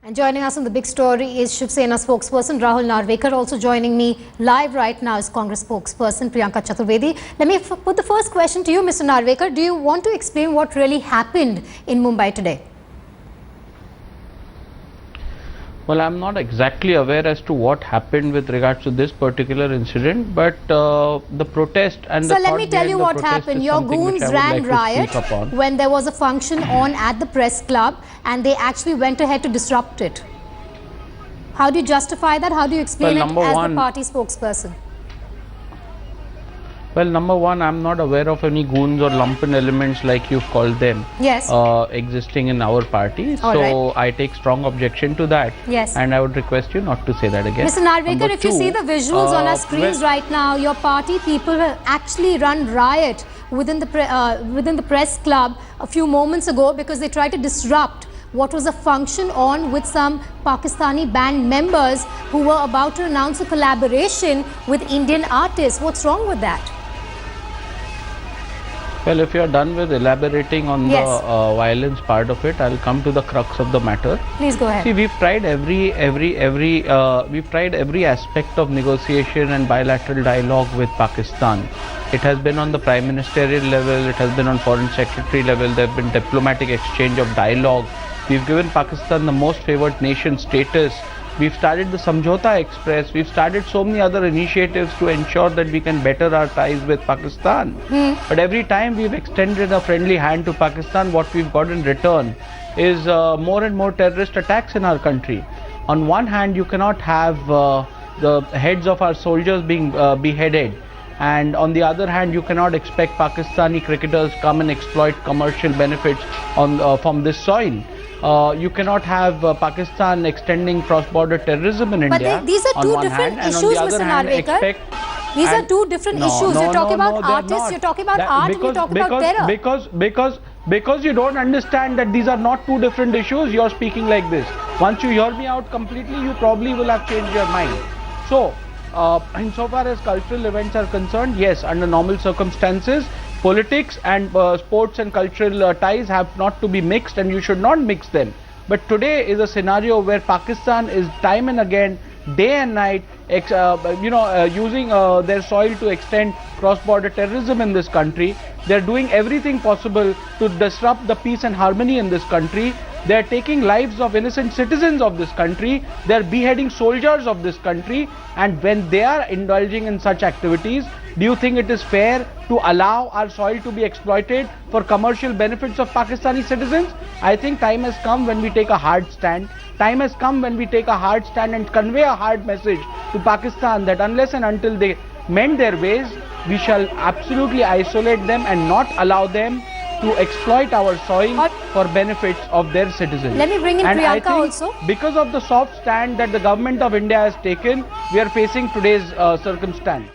And joining us on the big story is Shiv Sena spokesperson Rahul Narvekar. Also joining me live right now is Congress spokesperson Priyanka Chaturvedi. Let me put the first question to you, Mr. Narvekar. Do you want to explain what really happened in Mumbai today? Well, I'm not exactly aware as to what happened with regards to this particular incident, but the protest and the So let me tell you what happened. Your goons ran riot when there was a function on at the press club, and they actually went ahead to disrupt it. How do you justify that? How do you explain it as the party spokesperson? Well, number one, I'm not aware of any goons or lumpen elements like you've called them existing in our party. So I take strong objection to that. Yes. And I would request you not to say that again. Mr. Narvekar, if you see the visuals on our screens right now, your party people have actually run riot within the press club a few moments ago because they tried to disrupt what was a function on with some Pakistani band members who were about to announce a collaboration with Indian artists. What's wrong with that? Well, if you are done with elaborating on the violence part of it, I'll come to the crux of the matter. Please go ahead. See, we've tried every aspect of negotiation and bilateral dialogue with Pakistan. It has been on the Prime Ministerial level, it has been on Foreign Secretary level, there have been diplomatic exchange of dialogue. We've given Pakistan the most favored nation status. We've started the Samjhota Express. We've started so many other initiatives to ensure that we can better our ties with Pakistan. But every time we've extended a friendly hand to Pakistan, what we've got in return is more and more terrorist attacks in our country. On one hand, you cannot have the heads of our soldiers being beheaded. And on the other hand, you cannot expect Pakistani cricketers come and exploit commercial benefits from this soil. You cannot have Pakistan extending cross-border terrorism in India. But these are two different issues, Mr. Narvekar. These are two different issues. You're talking about artists, you're talking about art, and you're talking about terror. Because you don't understand that these are not two different issues, you're speaking like this. Once you hear me out completely, you probably will have changed your mind. So, insofar as cultural events are concerned, yes, under normal circumstances, politics and sports and cultural ties have not to be mixed, and you should not mix them. But today is a scenario where Pakistan is time and again, day and night, using their soil to extend cross-border terrorism in this country. They're doing everything possible to disrupt the peace and harmony in this country. They're taking lives of innocent citizens of this country. They're beheading soldiers of this country. And when they are indulging in such activities, do you think it is fair to allow our soil to be exploited for commercial benefits of Pakistani citizens? I think time has come when we take a hard stand. Time has come when we take a hard stand and convey a hard message to Pakistan that unless and until they mend their ways, we shall absolutely isolate them and not allow them to exploit our soil for benefits of their citizens. Let me bring in Priyanka also. Because of the soft stand that the government of India has taken, we are facing today's circumstance.